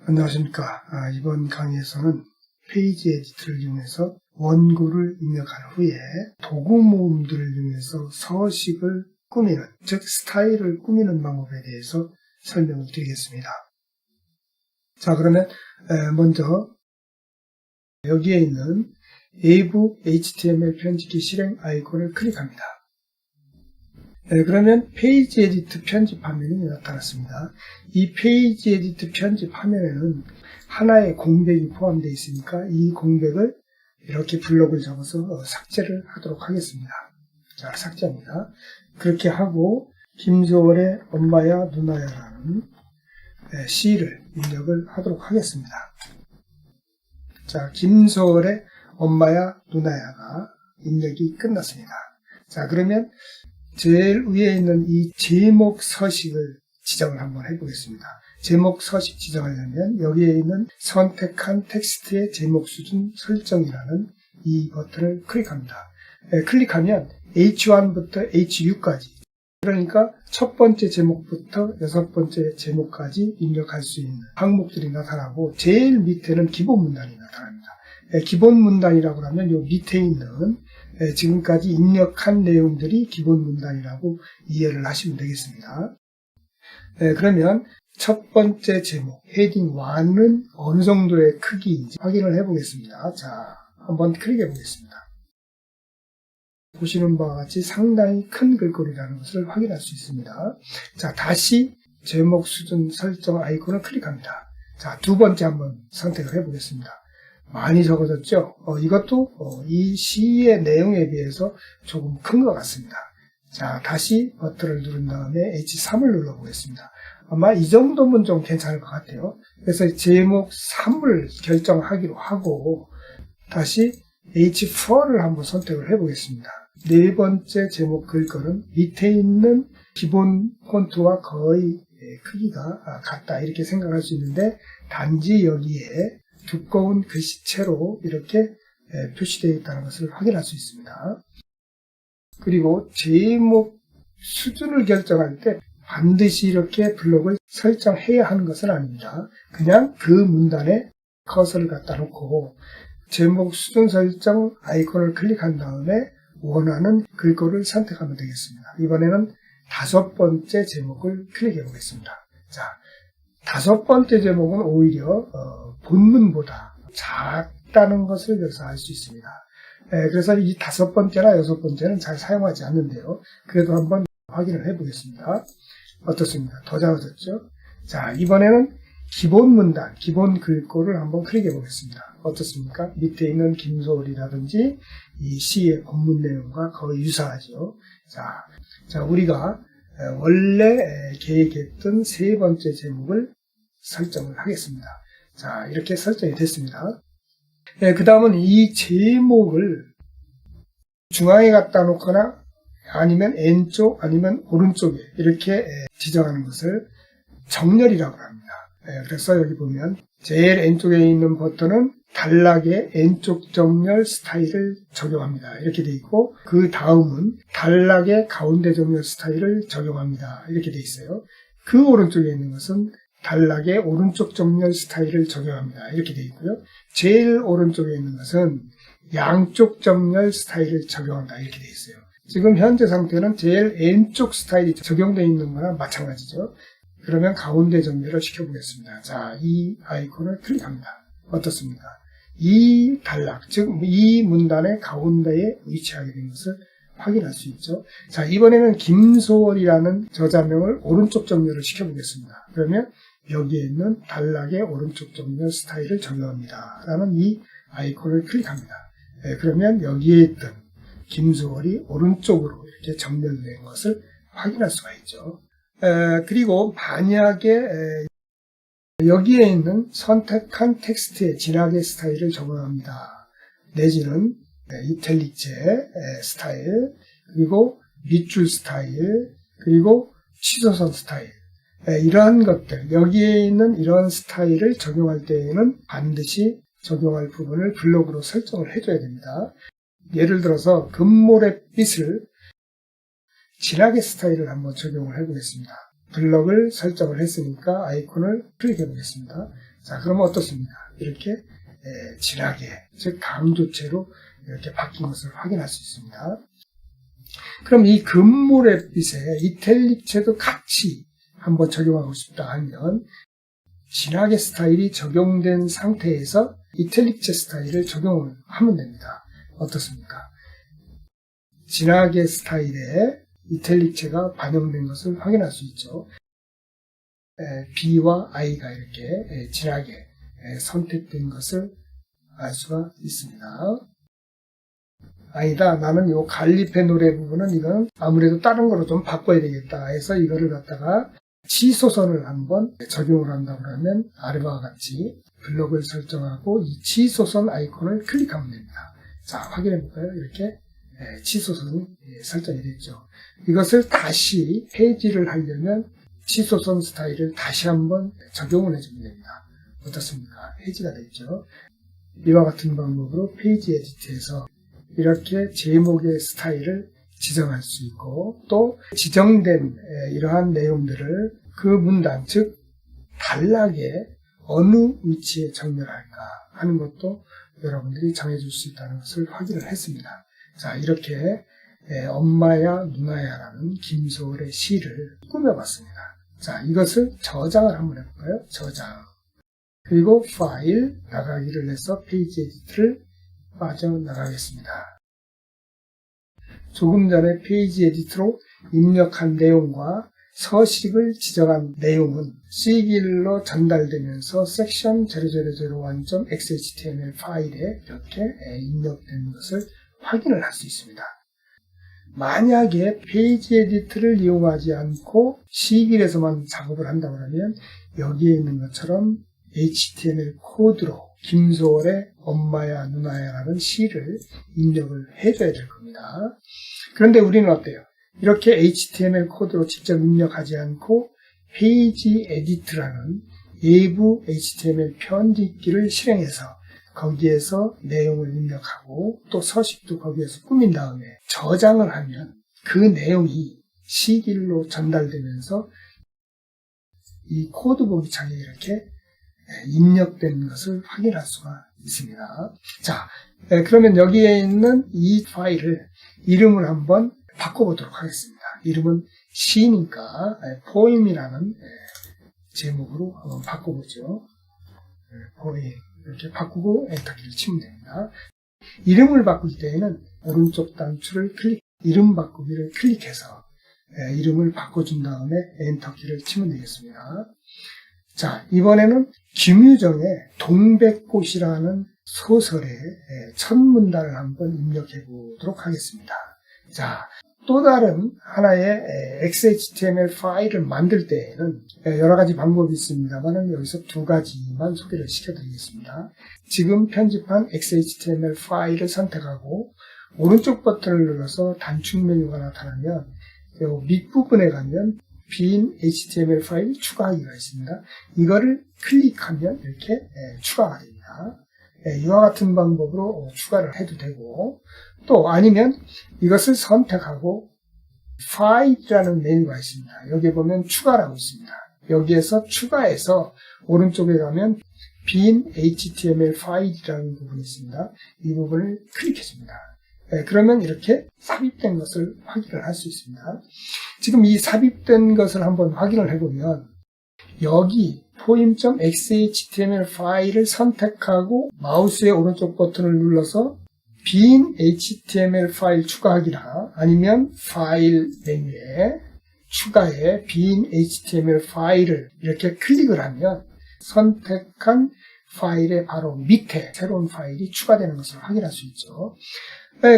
안녕하십니까. 이번 강의에서는 페이지 에디터를 이용해서 원고를 입력한 후에 도구 모음들을 이용해서 서식을 꾸미는, 즉 스타일을 꾸미는 방법에 대해서 설명을 드리겠습니다. 자, 그러면 먼저 여기에 있는 외부 HTML 편집기 실행 아이콘을 클릭합니다. 그러면 페이지 에디트 편집 화면이 나타났습니다. 이 페이지 에디트 편집 화면에는 하나의 공백이 포함되어 있으니까 이 공백을 이렇게 블럭을 잡아서 삭제를 하도록 하겠습니다. 자, 삭제합니다. 그렇게 하고 김소월의 엄마야 누나야라는 시를 입력을 하도록 하겠습니다. 자, 김소월의 엄마야 누나야가 입력이 끝났습니다. 자, 그러면 제일 위에 있는 이 제목 서식을 지정을 한번 해보겠습니다. 제목 서식 지정하려면 여기에 있는 선택한 텍스트의 제목 수준 설정이라는 이 버튼을 클릭합니다. 클릭하면 H1부터 H6까지, 그러니까 첫 번째 제목부터 여섯 번째 제목까지 입력할 수 있는 항목들이 나타나고, 제일 밑에는 기본 문단이 나타납니다. 기본 문단이라고 하면 요 밑에 있는 지금까지 입력한 내용들이 기본 문단이라고 이해를 하시면 되겠습니다. 그러면 첫 번째 제목, 헤딩 1은 어느 정도의 크기인지 확인을 해보겠습니다. 자, 한번 클릭해 보겠습니다. 보시는 바와 같이 상당히 큰 글꼴이라는 것을 확인할 수 있습니다. 자, 다시 제목 수준 설정 아이콘을 클릭합니다. 자, 두 번째 한번 선택을 해보겠습니다. 많이 적어졌죠? 이것도 이 시의 내용에 비해서 조금 큰 것 같습니다. 자, 다시 버튼을 누른 다음에 H3을 눌러보겠습니다. 아마 이 정도면 좀 괜찮을 것 같아요. 그래서 제목 3을 결정하기로 하고 다시 H4를 한번 선택을 해보겠습니다. 네 번째 제목 글꼴은 밑에 있는 기본 폰트와 거의 크기가 같다, 이렇게 생각할 수 있는데, 단지 여기에 두꺼운 글씨체로 이렇게 표시되어 있다는 것을 확인할 수 있습니다. 그리고 제목 수준을 결정할 때 반드시 이렇게 블록을 설정해야 하는 것은 아닙니다. 그냥 그 문단에 커서를 갖다 놓고 제목 수준 설정 아이콘을 클릭한 다음에 원하는 글꼴을 선택하면 되겠습니다. 이번에는 다섯 번째 제목을 클릭해 보겠습니다. 자, 다섯 번째 제목은 오히려 본문보다 작다는 것을 여기서 알 수 있습니다. 그래서 이 다섯 번째나 여섯 번째는 잘 사용하지 않는데요. 그래도 한번 확인을 해보겠습니다. 어떻습니까? 더 작아졌죠? 자, 이번에는 기본 문단, 기본 글꼴을 한번 클릭해 보겠습니다. 어떻습니까? 밑에 있는 김소월이라든지 이 시의 본문 내용과 거의 유사하죠. 자, 우리가 원래 계획했던 세 번째 제목을 설정을 하겠습니다. 자, 이렇게 설정이 됐습니다. 그 다음은 이 제목을 중앙에 갖다 놓거나 아니면 왼쪽 아니면 오른쪽에 이렇게 지정하는 것을 정렬이라고 합니다. 그래서 여기 보면 제일 왼쪽에 있는 버튼은 단락의 왼쪽 정렬 스타일을 적용합니다, 이렇게 되어 있고, 그 다음은 단락의 가운데 정렬 스타일을 적용합니다, 이렇게 되어 있어요. 그 오른쪽에 있는 것은 단락의 오른쪽 정렬 스타일을 적용합니다, 이렇게 되어 있고요. 제일 오른쪽에 있는 것은 양쪽 정렬 스타일을 적용한다, 이렇게 되어 있어요. 지금 현재 상태는 제일 왼쪽 스타일이 적용되어 있는 거나 마찬가지죠. 그러면 가운데 정렬을 시켜보겠습니다. 자, 이 아이콘을 클릭합니다. 어떻습니까? 이 단락, 즉 이 문단의 가운데에 위치하게 된 것을 확인할 수 있죠. 자, 이번에는 김소월이라는 저자명을 오른쪽 정렬을 시켜보겠습니다. 그러면 여기에 있는 단락의 오른쪽 정렬 스타일을 적용합니다 라는 이 아이콘을 클릭합니다. 그러면 여기에 있던 김소월이 오른쪽으로 이렇게 정렬된 것을 확인할 수가 있죠. 그리고 만약에 여기에 있는 선택한 텍스트의 진하게 스타일을 적용합니다, 내지는 이탈릭체 스타일, 그리고 밑줄 스타일, 그리고 취소선 스타일, 이러한 것들, 여기에 있는 이런 스타일을 적용할 때에는 반드시 적용할 부분을 블록으로 설정을 해줘야 됩니다. 예를 들어서 금모래빛을 진하게 스타일을 한번 적용을 해보겠습니다. 블럭을 설정을 했으니까 아이콘을 클릭해 보겠습니다. 자, 그러면 어떻습니까? 이렇게 진하게, 즉 강도체로 이렇게 바뀐 것을 확인할 수 있습니다. 그럼 이 금모래빛에 이탈릭체도 같이 한번 적용하고 싶다 하면 진하게 스타일이 적용된 상태에서 이탈릭체 스타일을 적용을 하면 됩니다. 어떻습니까? 진하게 스타일에 이탈릭체가 반영된 것을 확인할 수 있죠. B와 I가 이렇게 진하게 선택된 것을 알 수가 있습니다. 아니다, 나는 요 갈리페놀의 부분은 이건 아무래도 다른 거로 좀 바꿔야 되겠다 해서 이거를 갖다가 치소선을 한번 적용을 한다고 하면 아래와 같이 블록을 설정하고 이 치소선 아이콘을 클릭하면 됩니다. 자, 확인해 볼까요? 이렇게 치소선이 설정이 됐죠. 이것을 다시 해지를 하려면 치소선 스타일을 다시 한번 적용을 해주면 됩니다. 어떻습니까? 해지가 됐죠. 이와 같은 방법으로 페이지 에디트에서 이렇게 제목의 스타일을 지정할 수 있고 또 지정된 이러한 내용들을 그 문단, 즉 단락에 어느 위치에 정렬할까 하는 것도 여러분들이 정해줄 수 있다는 것을 확인을 했습니다. 자, 이렇게 엄마야 누나야라는 김소월의 시를 꾸며봤습니다. 자, 이것을 저장을 한번 해볼까요? 저장. 그리고 파일 나가기를 해서 페이지 에디트를 빠져나가겠습니다. 조금 전에 페이지 에디트로 입력한 내용과 서식을 지정한 내용은 C길로 전달되면서 섹션 0001.xhtml 파일에 이렇게 입력된 것을 확인을 할 수 있습니다. 만약에 페이지 에디트를 이용하지 않고 C길에서만 작업을 한다고 하면 여기에 있는 것처럼 HTML 코드로 김소월의 엄마야 누나야라는 시를 입력을 해줘야 될 겁니다. 그런데 우리는 어때요? 이렇게 HTML 코드로 직접 입력하지 않고 페이지 에디트라는 외부 HTML 편집기를 실행해서 거기에서 내용을 입력하고 또 서식도 거기에서 꾸민 다음에 저장을 하면 그 내용이 C길로 전달되면서 이 코드 보기 창에 이렇게 입력된 것을 확인할 수가 있습니다. 자, 그러면 여기에 있는 이 파일을 이름을 한번 바꿔보도록 하겠습니다. 이름은 C니까 포임이라는 제목으로 한번 바꿔보죠. 포임 이렇게 바꾸고 엔터키를 치면 됩니다. 이름을 바꿀 때에는 오른쪽 단추를 이름 바꾸기를 클릭해서 이름을 바꿔준 다음에 엔터키를 치면 되겠습니다. 자, 이번에는 김유정의 동백꽃이라는 소설의 첫 문단을 한번 입력해 보도록 하겠습니다. 자, 또 다른 하나의 XHTML 파일을 만들 때에는 여러 가지 방법이 있습니다만 여기서 두 가지만 소개를 시켜드리겠습니다. 지금 편집한 XHTML 파일을 선택하고 오른쪽 버튼을 눌러서 단축 메뉴가 나타나면 이 밑부분에 가면 빈 HTML 파일 추가하기가 있습니다. 이거를 클릭하면 이렇게 추가가 됩니다. 이와 같은 방법으로 추가를 해도 되고 또 아니면 이것을 선택하고 파일이라는 메뉴가 있습니다. 여기 보면 추가라고 있습니다. 여기에서 추가해서 오른쪽에 가면 빈 HTML 파일이라는 부분이 있습니다. 이 부분을 클릭해줍니다. 그러면 이렇게 삽입된 것을 확인을 할 수 있습니다. 지금 이 삽입된 것을 한번 확인을 해보면 여기 poem.xhtml 파일을 선택하고 마우스의 오른쪽 버튼을 눌러서 빈 HTML 파일 추가하기나 아니면 파일 메뉴에 추가해 빈 HTML 파일을 이렇게 클릭을 하면 선택한 파일의 바로 밑에 새로운 파일이 추가되는 것을 확인할 수 있죠.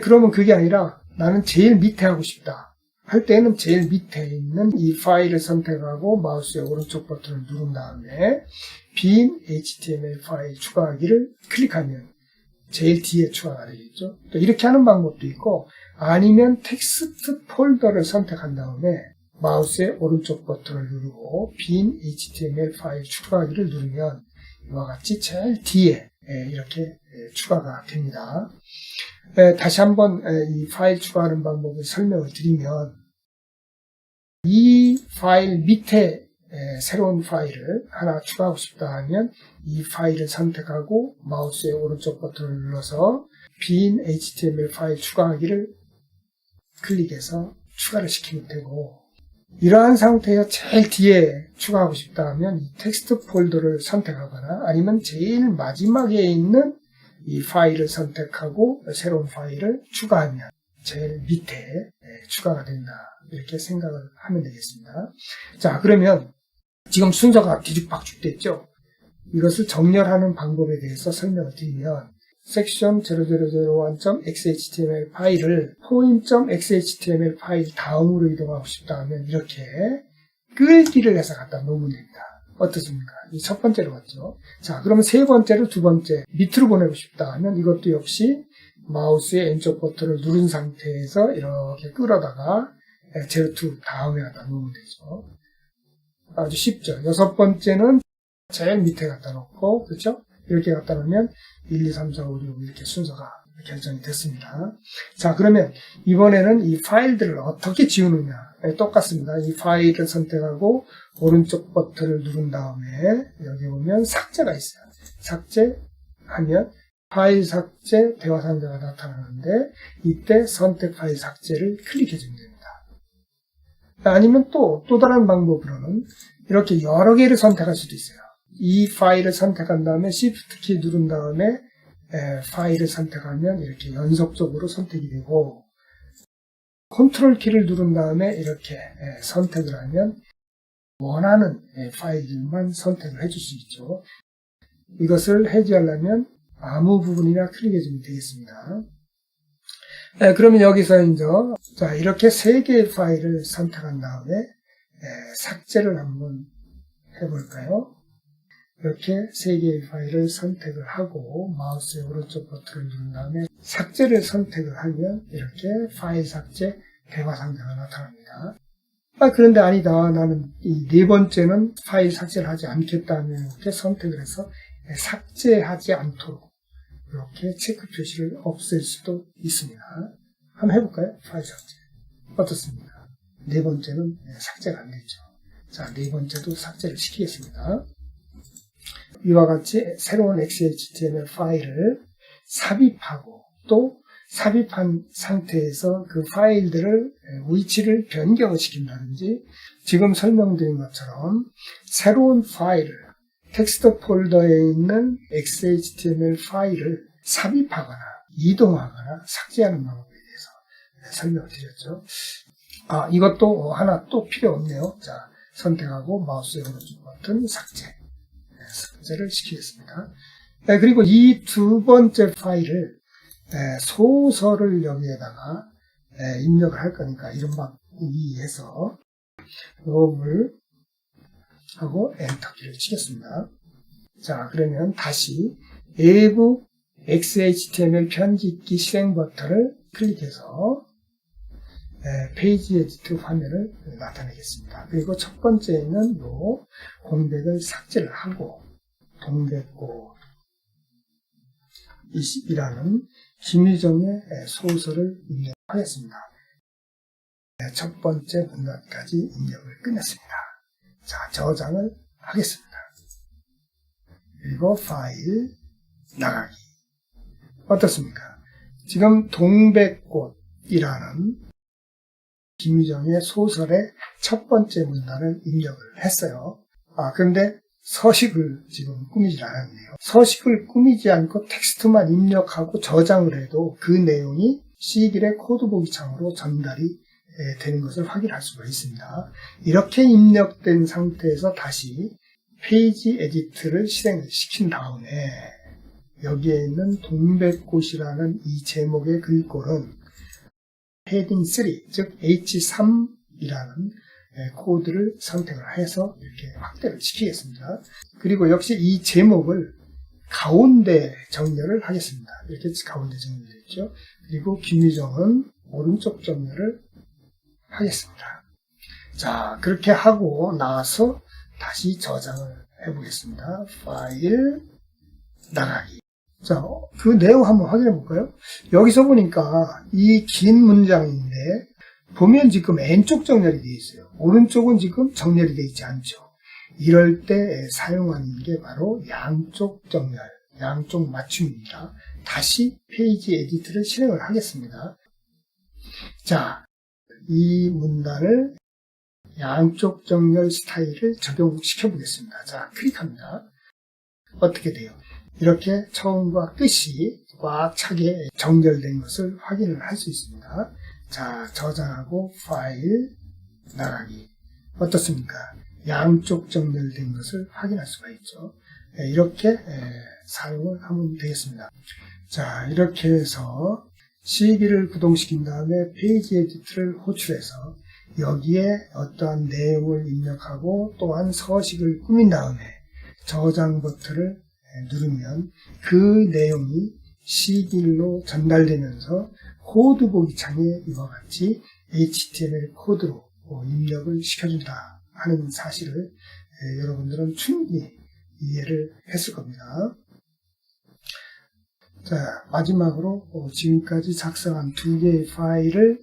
그러면 그게 아니라 나는 제일 밑에 하고 싶다 할 때는 제일 밑에 있는 이 파일을 선택하고 마우스의 오른쪽 버튼을 누른 다음에 빈 HTML 파일 추가하기를 클릭하면 제일 뒤에 추가가 되겠죠. 또 이렇게 하는 방법도 있고 아니면 텍스트 폴더를 선택한 다음에 마우스의 오른쪽 버튼을 누르고 빈 HTML 파일 추가하기를 누르면 이와 같이 제일 뒤에 이렇게 추가가 됩니다. 다시 한번 이 파일 추가하는 방법을 설명을 드리면 이 파일 밑에 새로운 파일을 하나 추가하고 싶다 하면 이 파일을 선택하고 마우스의 오른쪽 버튼을 눌러서 빈 HTML 파일 추가하기를 클릭해서 추가를 시키면 되고, 이러한 상태에서 제일 뒤에 추가하고 싶다 하면 이 텍스트 폴더를 선택하거나 아니면 제일 마지막에 있는 이 파일을 선택하고 새로운 파일을 추가하면 제일 밑에 추가가 된다, 이렇게 생각을 하면 되겠습니다. 자, 그러면 지금 순서가 뒤죽박죽 됐죠? 이것을 정렬하는 방법에 대해서 설명을 드리면 section 0001.xhtml 파일을 point.xhtml 파일 다음으로 이동하고 싶다 하면 이렇게 끌기를 해서 갖다 놓으면 됩니다. 어떻습니까? 이 첫 번째로 갔죠. 자, 그러면 세 번째로 두 번째 밑으로 보내고 싶다 하면 이것도 역시 마우스의 왼쪽 버튼을 누른 상태에서 이렇게 끌어다가 02 다음에 갖다 놓으면 되죠. 아주 쉽죠. 여섯 번째는 제일 밑에 갖다 놓고, 그렇죠? 이렇게 갖다 놓으면 1, 2, 3, 4, 5, 6 이렇게 순서가 결정이 됐습니다. 자, 그러면 이번에는 이 파일들을 어떻게 지우느냐. 똑같습니다. 이 파일을 선택하고 오른쪽 버튼을 누른 다음에 여기 보면 삭제가 있어요. 삭제하면 파일 삭제, 대화 상자가 나타나는데 이때 선택 파일 삭제를 클릭해 주면 됩니다. 아니면 또 다른 방법으로는 이렇게 여러 개를 선택할 수도 있어요. 이 파일을 선택한 다음에 Shift 키 누른 다음에 파일을 선택하면 이렇게 연속적으로 선택이 되고, 컨트롤 키를 누른 다음에 이렇게 선택을 하면 원하는 파일들만 선택을 해줄 수 있죠. 이것을 해제하려면 아무 부분이나 클릭해 주면 되겠습니다. 그러면 여기서 이제 자, 이렇게 세 개의 파일을 선택한 다음에 삭제를 한번 해볼까요? 이렇게 세 개의 파일을 선택을 하고 마우스의 오른쪽 버튼을 누른 다음에 삭제를 선택을 하면 이렇게 파일 삭제 대화 상자가 나타납니다. 그런데 아니다, 나는 이 네 번째는 파일 삭제를 하지 않겠다 하면 이렇게 선택을 해서 삭제하지 않도록 이렇게 체크 표시를 없앨 수도 있습니다. 한번 해볼까요? 파일 삭제. 어떻습니까? 네 번째는 삭제가 안 됐죠. 자, 네 번째도 삭제를 시키겠습니다. 이와 같이 새로운 XHTML 파일을 삽입하고 또 삽입한 상태에서 그 파일들을 위치를 변경을 시킨다든지, 지금 설명드린 것처럼 새로운 파일을 텍스트 폴더에 있는 XHTML 파일을 삽입하거나 이동하거나 삭제하는 방법에 대해서 설명을 드렸죠. 이것도 하나 또 필요 없네요. 자, 선택하고 마우스의 오른쪽 버튼 삭제를 시키겠습니다. 그리고 이 두 번째 파일을 소설을 여기에다가 입력을 할 거니까 이른바 위에서 로블 하고 엔터 키를 치겠습니다. 자, 그러면 다시 외부 XHTML 편집기 실행 버튼을 클릭해서 페이지 에디트 화면을 나타내겠습니다. 그리고 첫 번째는 요 공백을 삭제를 하고 동백꽃 20이라는 김유정의 소설을 입력하겠습니다. 첫 번째 문단까지 입력을 끝냈습니다. 자, 저장을 하겠습니다. 그리고 파일 나가기. 어떻습니까? 지금 동백꽃이라는 김유정의 소설의 첫 번째 문단을 입력을 했어요. 그런데 서식을 지금 꾸미질 않았네요. 서식을 꾸미지 않고 텍스트만 입력하고 저장을 해도 그 내용이 C1의 코드 보기 창으로 전달이 되는 것을 확인할 수가 있습니다. 이렇게 입력된 상태에서 다시 페이지 에디트를 실행을 시킨 다음에 여기에 있는 동백꽃이라는 이 제목의 글꼴은 헤딩 3, 즉 H3이라는 코드를 선택을 해서 이렇게 확대를 시키겠습니다. 그리고 역시 이 제목을 가운데 정렬을 하겠습니다. 이렇게 가운데 정렬됐죠. 그리고 김유정은 오른쪽 정렬을 하겠습니다. 자, 그렇게 하고 나서 다시 저장을 해보겠습니다. 파일 나가기. 자, 그 내용 한번 확인해 볼까요? 여기서 보니까 이 긴 문장인데 보면 지금 왼쪽 정렬이 되어 있어요. 오른쪽은 지금 정렬이 되어 있지 않죠. 이럴 때 사용하는 게 바로 양쪽 정렬, 양쪽 맞춤입니다. 다시 페이지 에디트를 실행을 하겠습니다. 자, 이 문단을 양쪽 정렬 스타일을 적용시켜 보겠습니다. 자, 클릭합니다. 어떻게 돼요? 이렇게 처음과 끝이 꽉 차게 정렬된 것을 확인을 할 수 있습니다. 자, 저장하고 파일 나가기. 어떻습니까? 양쪽 정렬된 것을 확인할 수가 있죠. 이렇게 사용을 하면 되겠습니다. 자, 이렇게 해서 CV를 구동시킨 다음에 페이지 에디트를 호출해서 여기에 어떠한 내용을 입력하고 또한 서식을 꾸민 다음에 저장 버튼을 누르면 그 내용이 CV로 전달되면서 코드 보기 창에 이와 같이 HTML 코드로 입력을 시켜준다 하는 사실을 여러분들은 충분히 이해를 했을 겁니다. 자, 마지막으로 지금까지 작성한 두 개의 파일을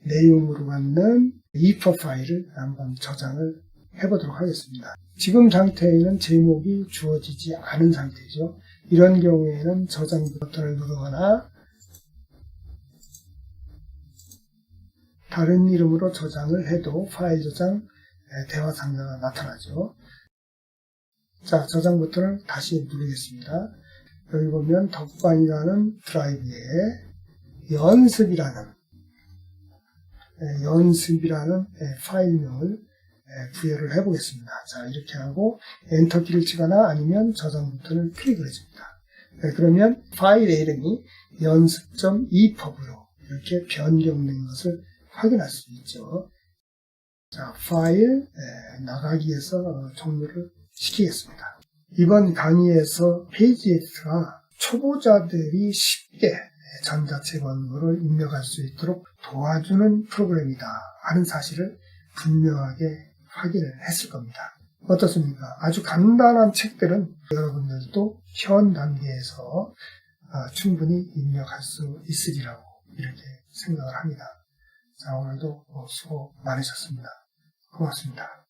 내용으로 갖는 EPUB 파일을 한번 저장을 해보도록 하겠습니다. 지금 상태에는 제목이 주어지지 않은 상태죠. 이런 경우에는 저장 버튼을 누르거나 다른 이름으로 저장을 해도 파일 저장 대화 상자가 나타나죠. 자, 저장 버튼을 다시 누르겠습니다. 여기 보면 덕반이라는 드라이브에 연습이라는 파일명을 부여를 해보겠습니다. 자, 이렇게 하고 엔터키를 치거나 아니면 저장 버튼을 클릭을 해줍니다. 그러면 파일의 이름이 연습.epub로 이렇게 변경된 것을 확인할 수 있죠. 자, 파일 나가기에서 종료를 시키겠습니다. 이번 강의에서 페이지 에디트가 초보자들이 쉽게 전자책 원고를 입력할 수 있도록 도와주는 프로그램이다 하는 사실을 분명하게 확인을 했을 겁니다. 어떻습니까? 아주 간단한 책들은 여러분들도 현 단계에서 충분히 입력할 수 있으리라고 이렇게 생각을 합니다. 자, 오늘도 수고 많으셨습니다. 고맙습니다.